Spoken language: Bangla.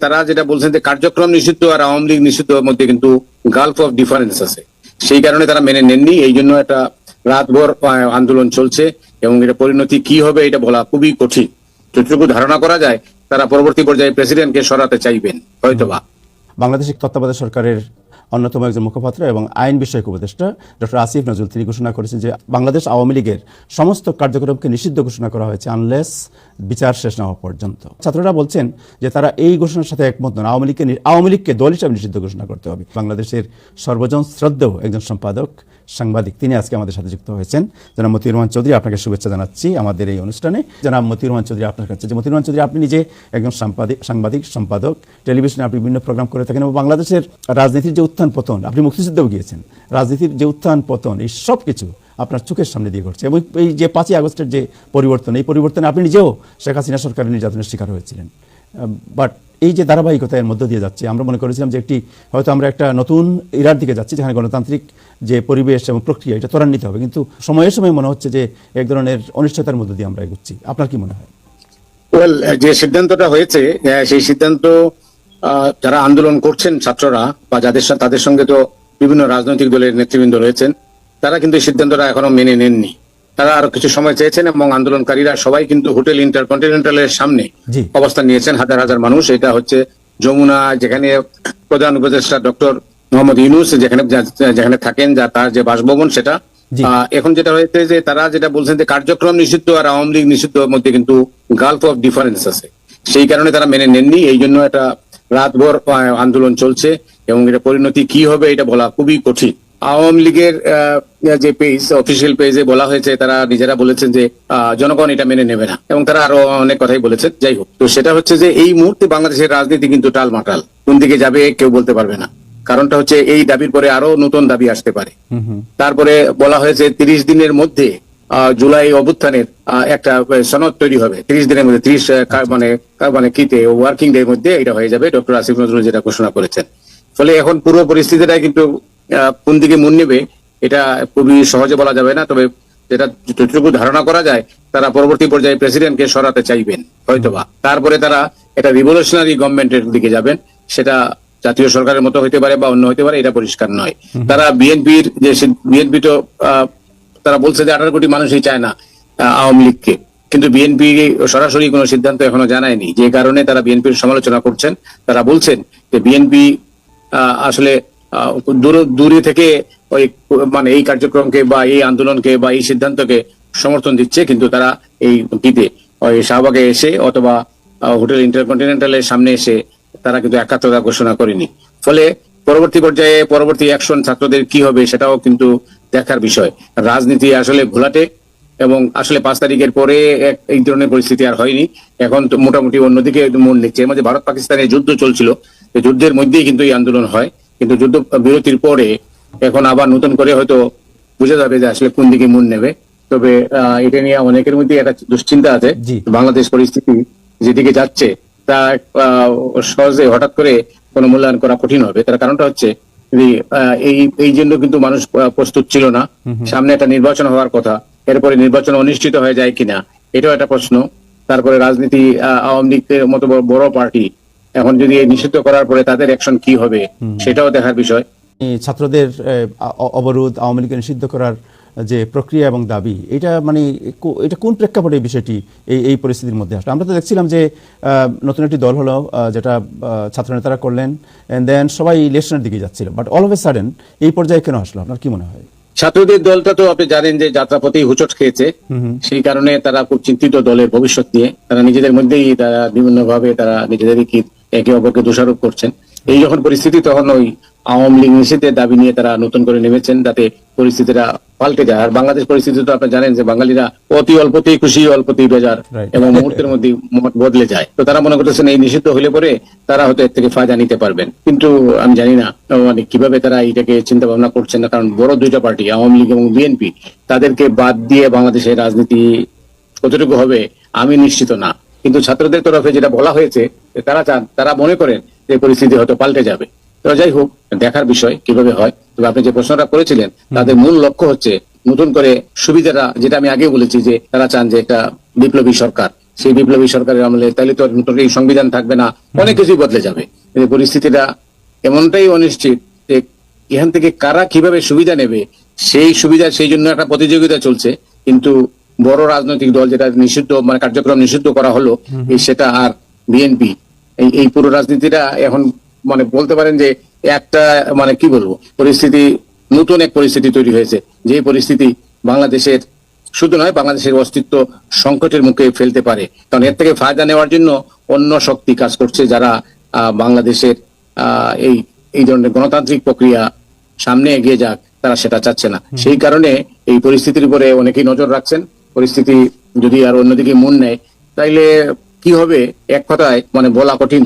তারা যেটা বলছেন যে কার্যক্রম নিষিদ্ধ আর আওয়ামী লীগ নিষিদ্ধের মধ্যে কিন্তু গালফ অফ ডিফারেন্স আছে, সেই কারণে তারা মেনে নেননি। এই জন্য একটা রাতভর আন্দোলন চলছে এবং এটা পরিণতি কি হবে এটা বলা খুবই কঠিন। যতটুকু ধারণা করা যায় তারা পরবর্তী পর্যায়ে প্রেসিডেন্টকে সরাতে চাইবেন হয়তোবা। বাংলাদেশের তত্ত্বাবধায়ক সরকারের অন্যতম একজন মুখপাত্র এবং আইন বিষয়ক উপদেষ্টা ডক্টর আসিফ নজরুল তিনি ঘোষণা করেছেন যে বাংলাদেশ আওয়ামী লীগের সমস্ত কার্যক্রমকে নিষিদ্ধ ঘোষণা করা হয়েছে আনলেস বিচার শেষ না হওয়া পর্যন্ত। ছাত্ররা বলছেন যে তারা এই ঘোষণার সাথে একমত নন, আওয়ামী লীগকে দল হিসাবে নিষিদ্ধ ঘোষণা করতে হবে। বাংলাদেশের সর্বজন শ্রদ্ধেয় একজন সম্পাদক সাংবাদিক তিনি আজকে আমাদের সাথে যুক্ত হয়েছেন। জনাব মতিউর রহমান চৌধুরী, আপনাকে শুভেচ্ছা জানাচ্ছি আমাদের এই অনুষ্ঠানে। জনাব মতিউর রহমান চৌধুরী, আপনার কাছে যে মতিউর রহমান চৌধুরী আপনি নিজে একজন সাংবাদিক সম্পাদক, টেলিভিশনে আপনি বিভিন্ন প্রোগ্রাম করে থাকেন এবং বাংলাদেশের রাজনীতির যে উত্থান পতন, আপনি মুক্তিযুদ্ধেও গিয়েছেন, রাজনীতির যে উত্থান পতন এই সব কিছু আপনার চোখের সামনে দিয়ে ঘটছে এবং এই যে 5ই আগস্টের যে পরিবর্তন, এই পরিবর্তনে আপনি নিজেও শেখ হাসিনা সরকারের নির্যাতনের শিকার হয়েছিলেন। বাট এই যে ধারাবাহিকতা এর মধ্য দিয়ে যাচ্ছে, আমরা মনে করেছিলাম যে হয়তো আমরা একটা নতুন ইরার দিকে যাচ্ছি যেখানে গণতান্ত্রিক যে পরিবেশ এবং প্রক্রিয়া এটা ত্বরান্বিত হবে, কিন্তু সময়ের সময় মনে হচ্ছে যে এক ধরনের অনিশ্চয়তার মধ্য দিয়ে আমরা এগোচ্ছি। আপনার কি মনে হয়? যে সিদ্ধান্তটা হয়েছে সেই সিদ্ধান্ত যারা আন্দোলন করছেন ছাত্ররা বা তাদের সঙ্গে তো বিভিন্ন রাজনৈতিক দলের নেতৃবৃন্দ রয়েছেন, তারা কিন্তু এই সিদ্ধান্তটা এখনো মেনে নেননি। তারা আরো কিছু সময় চেয়েছেন এবং আন্দোলনকারীরা সবাই কিন্তু হোটেল ইন্টারকন্টিনেন্টালের সামনে অবস্থান নিয়েছেন, হাজার হাজার মানুষ। এটা হচ্ছে যমুনা, যেখানে প্রধান উপদেষ্টা ডক্টর মোহাম্মদ ইউনূস যেখানে থাকেন, তার যে বাসভবন সেটা। এখন যেটা হয়েছে যে তারা যেটা বলছেন যে কার্যক্রম নিষিদ্ধ আর আওয়ামী লীগ নিষিদ্ধের মধ্যে কিন্তু গালফ অফ ডিফারেন্স আছে, সেই কারণে তারা মেনে নেননি। এই জন্য একটা রাতভর আন্দোলন চলছে এবং এটা পরিণতি কি হবে এটা বলা খুবই কঠিন। আওয়ামী লীগের যে পেজ, অফিসিয়াল পেজে বলা হয়েছে, তারা নিজেরা বলেছেন যে জনগণ এটা মেনে নেবে না এবং তারা আরো অনেক কথাই বলেছেন। যাই হোক, তো সেটা হচ্ছে যে এই মুহূর্তে বাংলাদেশের রাজনীতি কিন্তু টালমাটাল, কোন দিকে যাবে কেউ বলতে পারবে না। কারণটা হচ্ছে এই দাবির পরে আরো নতুন দাবি আসতে পারে। তারপরে বলা হয়েছে 30 দিনের মধ্যে জুলাই অভ্যুত্থানের একটা সনদ তৈরি হবে, 30 দিনের মধ্যে, 30 মানে কিতে ওয়ার্কিং ডে এর মধ্যে এটা হয়ে যাবে। ডক্টর আসিফ নজরুল যেটা ঘোষণা করেছেন। ফলে এখন পুরো পরিস্থিতিটা কিন্তু কোন দিকে মন নেবে এটা খুবই সহজে বলা যাবে না। তবে যেটা যতটুকু ধারণা করা যায় তারা পরবর্তী পর্যায়ে প্রেসিডেন্টকে সরাতে চাইবেন হয়তোবা। তারপরে তারা এটা রিভলিউশনারি গভর্নমেন্টের দিকে যাবেন, সেটা জাতীয় সরকারের মতো হইতে পারে বা অন্য হইতে পারে, এটা পরিষ্কার নয়। তারা বিএনপি তো তারা বলছে যে 18 কোটি মানুষই চায় না আওয়ামী লীগকে, কিন্তু বিএনপি সরাসরি কোনো সিদ্ধান্ত এখনো জানায়নি, যে কারণে তারা বিএনপির সমালোচনা করছেন। তারা বলছেন যে বিএনপি আসলে দূরে থেকে ওই এই কার্যক্রমকে বা এই আন্দোলনকে বা এই সিদ্ধান্তকে সমর্থন দিচ্ছে, কিন্তু তারা এই ওই শাহবাগে এসে অথবা হোটেল ইন্টারকন্টিনেন্টালের সামনে এসে তারা কিন্তু একাত্মতা ঘোষণা করেনি। ফলে পরবর্তী পর্যায়ে পরবর্তী অ্যাকশন ছাত্রদের কি হবে সেটাও কিন্তু দেখার বিষয়। রাজনীতি আসলে ঘোলাটে এবং আসলে 5 তারিখের পরে এই ধরনের পরিস্থিতি আর হয়নি। এখন তো মোটামুটি অন্যদিকে মন নিচ্ছে। এর মধ্যে ভারত পাকিস্তানের যুদ্ধ চলছিল, যুদ্ধের মধ্যেই কিন্তু এই আন্দোলন হয়, কিন্তু যুদ্ধ বিরতির পরে এখন আবার নতুন করে হয়তো বোঝা যাবে যে আসলে কোন দিকে মন নেবে। তবে এটা নিয়ে অনেকের মধ্যে একটা দুশ্চিন্তা আছে, বাংলাদেশ পরিস্থিতি যেদিকে যাচ্ছে তা সহজে হঠাৎ করে কোনো মূল্যায়ন করা কঠিন হবে। তার কারণটা হচ্ছে এই জন্য কিন্তু মানুষ প্রস্তুত ছিল না। সামনে একটা নির্বাচন হওয়ার কথা, এরপরে নির্বাচন অনুষ্ঠিত হয়ে যায় কিনা এটাও একটা প্রশ্ন। তারপরে রাজনীতি, আওয়ামী লীগের মতো বড় পার্টি এখন যদি নিষিদ্ধ করার পরে তাদের অ্যাকশন কি হবে সেটাও দেখার বিষয়। ছাত্রদের অবরোধ, আওয়ামী লীগকে নিষিদ্ধ করার যে প্রক্রিয়া এবং দাবি, এটা এটা কোন প্রেক্ষাপটে এই বিষয়টি এই পরিস্থিতির মধ্যে আসলে? আমরা তো দেখছিলাম যে নতুন একটি দল হলো যেটা ছাত্রনেতারা করলেন, এন্ড দেন সবাই ইলেকশনের দিকে যাচ্ছিল, but all of a sudden এই পর্যায়ে কেন আসলো? আপনার কি মনে হয়? ছাত্রদের দলটা তো আপনি জানেন যে যাত্রাপথেই হুচট খেয়েছে, সেই কারণে তারা খুব চিন্তিত দলের ভবিষ্যৎ নিয়ে। তারা নিজেদের মধ্যেই তারা বিভিন্ন ভাবে তারা নিজেদেরই একে অপরকে দোষারোপ করছেন। এই যখন পরিস্থিতি তখন ওই আওয়ামী লীগ নিষেধের দাবি নিয়ে তারা নতুন করে নেমেছেন, যাতে পরিস্থিতিটা পাল্টে যায়। আর বাংলাদেশ পরিস্থিতি তো আপনি জানেন যে বাঙালিরা অতি অল্পতেই খুশি, অল্পতেই বেজার এবং মুহূর্তের মধ্যে মত বদলে যায়। তো তারা মনে করতেছেন এই নিষিদ্ধ হলে পরে তারা হয়তো এর থেকে ফায়দা নিতে পারবেন, কিন্তু আমি জানি না কিভাবে তারা এটাকে চিন্তা ভাবনা করছেন না। কারণ বড় দুইটা পার্টি আওয়ামী লীগ এবং বিএনপি, তাদেরকে বাদ দিয়ে বাংলাদেশের রাজনীতি কতটুকু হবে আমি নিশ্চিত না। কিন্তু ছাত্রদের তরফে যেটা বলা হয়েছে তারা মনে করেন যে পরিস্থিতি হয়তো পাল্টে যাবে। তো যাই হোক, দেখার বিষয় কিভাবে হয়। তবে আপনি যে প্রশ্নটা করেছিলেন, তাদের মূল লক্ষ্য হচ্ছে নতুন করে সুবিধাটা, যেটা আমি আগে বলেছি যে তারা চান যে একটা বিপ্লবী সরকার, সেই বিপ্লবী সরকারের আমলে, তাহলে তো নতুন এই সংবিধান থাকবে না, অনেক কিছুই বদলে যাবে। কিন্তু পরিস্থিতিটা এমনটাই অনিশ্চিত যে এখান থেকে কারা কিভাবে সুবিধা নেবে, সেই জন্য একটা প্রতিযোগিতা চলছে। কিন্তু বড় রাজনৈতিক দল যেটা নিষিদ্ধ, মানে কার্যক্রম নিষিদ্ধ করা হলো, সেটা আর বিএনপি, এই পুরো রাজনীতিটা এখন মানে বলতে পারেন যে একটা মানে কি বলবো, নতুন এক পরিস্থিতি তৈরি হয়েছে, যে পরিস্থিতি বাংলাদেশের শুধু নয়, বাংলাদেশের অস্তিত্ব সংকটের মুখে ফেলতে পারে। কারণ এর থেকে ফায়দা নেওয়ার জন্য অন্য শক্তি কাজ করছে, যারা বাংলাদেশের এই ধরনের গণতান্ত্রিক প্রক্রিয়া সামনে এগিয়ে যাক, তারা সেটা চাচ্ছে না। সেই কারণে এই পরিস্থিতির উপরে অনেকেই নজর রাখছেন। পরিস্থিতি যদি আর অন্যদিকে মন নেয়, তাইলে কি হবে এক কথায় মানে বলা কঠিন।